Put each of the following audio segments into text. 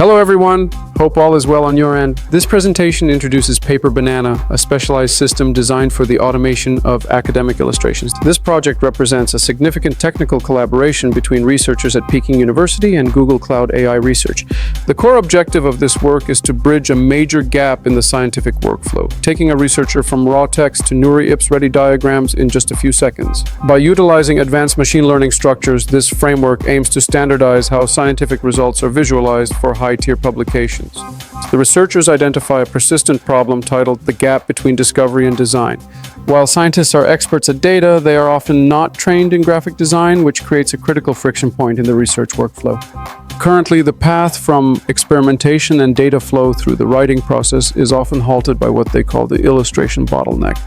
Hello everyone, hope all is well on your end. This presentation introduces PaperBanana, a specialized system designed for the automation of academic illustrations. This project represents a significant technical collaboration between researchers at Peking University and Google Cloud AI Research. The core objective of this work is to bridge a major gap in the scientific workflow, taking a researcher from raw text to NeurIPS-ready diagrams in just a few seconds. By utilizing advanced machine learning structures, this framework aims to standardize how scientific results are visualized for high-tier publications. The researchers identify a persistent problem titled "The Gap Between Discovery and Design." While scientists are experts at data, they are often not trained in graphic design, which creates a critical friction point in the research workflow. Currently, the path from experimentation and data flow through the writing process is often halted by what they call the illustration bottleneck.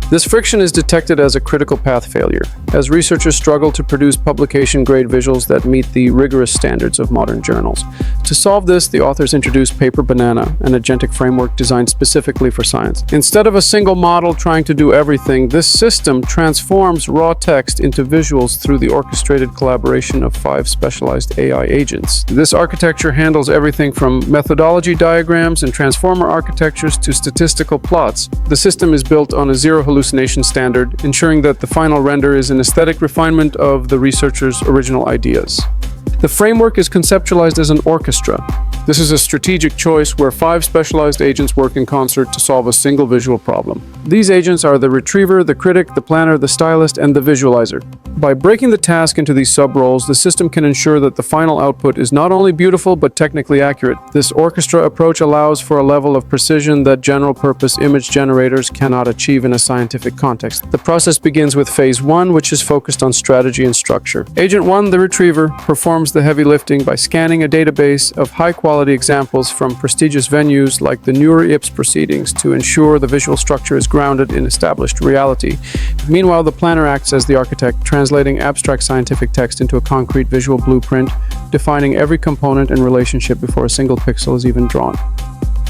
This friction is detected as a critical path failure, as researchers struggle to produce publication-grade visuals that meet the rigorous standards of modern journals. To solve this, the authors introduced PaperBanana, an agentic framework designed specifically for science. Instead of a single model trying to do everything, this system transforms raw text into visuals through the orchestrated collaboration of 5 specialized AI agents. This architecture handles everything from methodology diagrams and transformer architectures to statistical plots. The system is built on a zero hallucination standard, ensuring that the final render is an aesthetic refinement of the researcher's original ideas. The framework is conceptualized as an orchestra. This is a strategic choice where 5 specialized agents work in concert to solve a single visual problem. These agents are the retriever, the critic, the planner, the stylist, and the visualizer. By breaking the task into these sub-roles, the system can ensure that the final output is not only beautiful but technically accurate. This orchestra approach allows for a level of precision that general-purpose image generators cannot achieve in a scientific context. The process begins with Phase 1, which is focused on strategy and structure. Agent 1, the retriever, performs the heavy lifting by scanning a database of high-quality examples from prestigious venues like the NeurIPS proceedings to ensure the visual structure is grounded in established reality. Meanwhile, the planner acts as the architect, translating abstract scientific text into a concrete visual blueprint, defining every component and relationship before a single pixel is even drawn.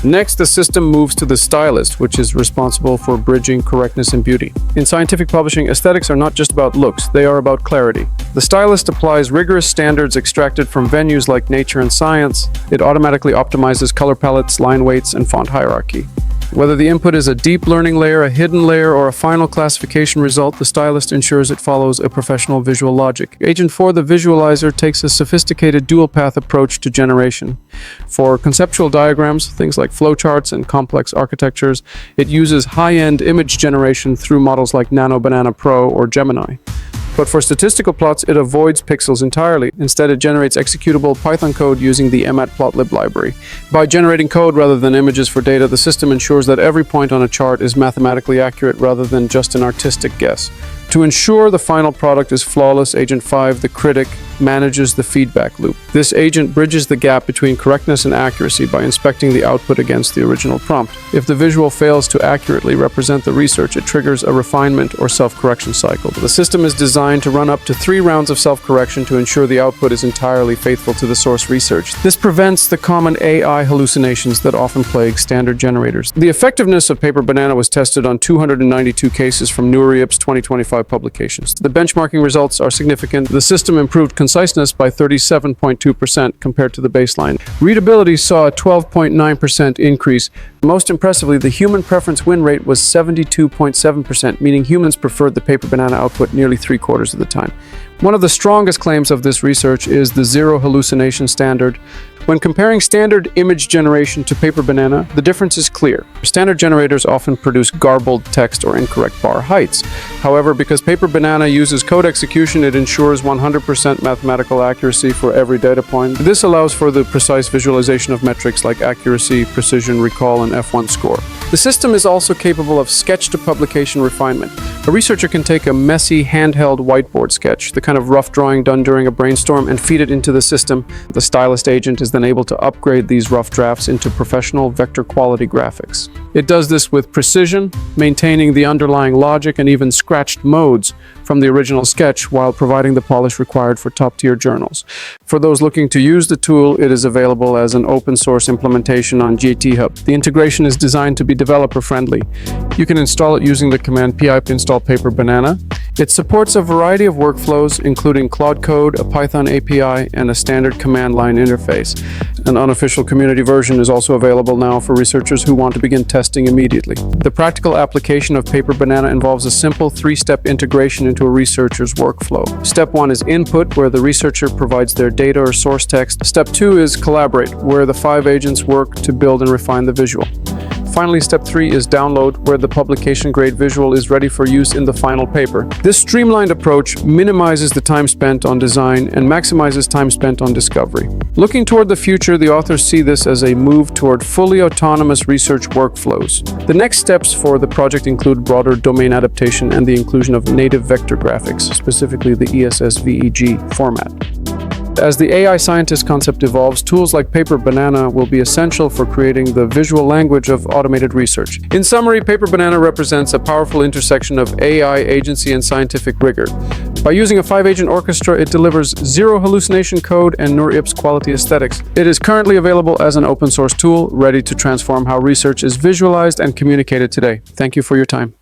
Next, the system moves to the stylist, which is responsible for bridging correctness and beauty. In scientific publishing, aesthetics are not just about looks, they are about clarity. The stylist applies rigorous standards extracted from venues like Nature and Science. It automatically optimizes color palettes, line weights, and font hierarchy. Whether the input is a deep learning layer, a hidden layer, or a final classification result, the stylist ensures it follows a professional visual logic. Agent 4, the visualizer, takes a sophisticated dual-path approach to generation. For conceptual diagrams, things like flowcharts and complex architectures, it uses high-end image generation through models like NanoBanana Pro or Gemini. But for statistical plots, it avoids pixels entirely. Instead, it generates executable Python code using the matplotlib library. By generating code rather than images for data, the system ensures that every point on a chart is mathematically accurate rather than just an artistic guess. To ensure the final product is flawless, Agent 5, the critic, manages the feedback loop. This agent bridges the gap between correctness and accuracy by inspecting the output against the original prompt. If the visual fails to accurately represent the research, it triggers a refinement or self-correction cycle. The system is designed to run up to 3 rounds of self-correction to ensure the output is entirely faithful to the source research. This prevents the common AI hallucinations that often plague standard generators. The effectiveness of PaperBanana was tested on 292 cases from NeurIPS 2025 publications. The benchmarking results are significant. The system improved conciseness by 37.2% compared to the baseline. Readability saw a 12.9% increase. Most impressively, the human preference win rate was 72.7%, meaning humans preferred the PaperBanana output nearly 3/4 of the time. One of the strongest claims of this research is the zero hallucination standard. When comparing standard image generation to PaperBanana, the difference is clear. Standard generators often produce garbled text or incorrect bar heights. However, because PaperBanana uses code execution, it ensures 100% mathematical accuracy for every data point. This allows for the precise visualization of metrics like accuracy, precision, recall, and F1 score. The system is also capable of sketch-to-publication refinement. A researcher can take a messy, handheld whiteboard sketch, the kind of rough drawing done during a brainstorm, and feed it into the system. The stylist agent is then able to upgrade these rough drafts into professional vector quality graphics. It does this with precision, maintaining the underlying logic and even scratched modes from the original sketch while providing the polish required for top-tier journals. For those looking to use the tool, it is available as an open-source implementation on GitHub. The integration is designed to be developer-friendly. You can install it using the command pip install PaperBanana. It supports a variety of workflows, including Claude Code, a Python API, and a standard command line interface. An unofficial community version is also available now for researchers who want to begin testing immediately. The practical application of PaperBanana involves a simple three-step integration into a researcher's workflow. Step 1 is input, where the researcher provides their data or source text. Step 2 is collaborate, where the 5 agents work to build and refine the visual. Finally, step 3 is download, where the publication-grade visual is ready for use in the final paper. This streamlined approach minimizes the time spent on design and maximizes time spent on discovery. Looking toward the future, the authors see this as a move toward fully autonomous research workflows. The next steps for the project include broader domain adaptation and the inclusion of native vector graphics, specifically the ESS-VEG format. As the AI scientist concept evolves, tools like PaperBanana will be essential for creating the visual language of automated research. In summary, PaperBanana represents a powerful intersection of AI, agency, and scientific rigor. By using a 5-agent orchestra, it delivers zero hallucination code and NeurIPS quality aesthetics. It is currently available as an open-source tool, ready to transform how research is visualized and communicated today. Thank you for your time.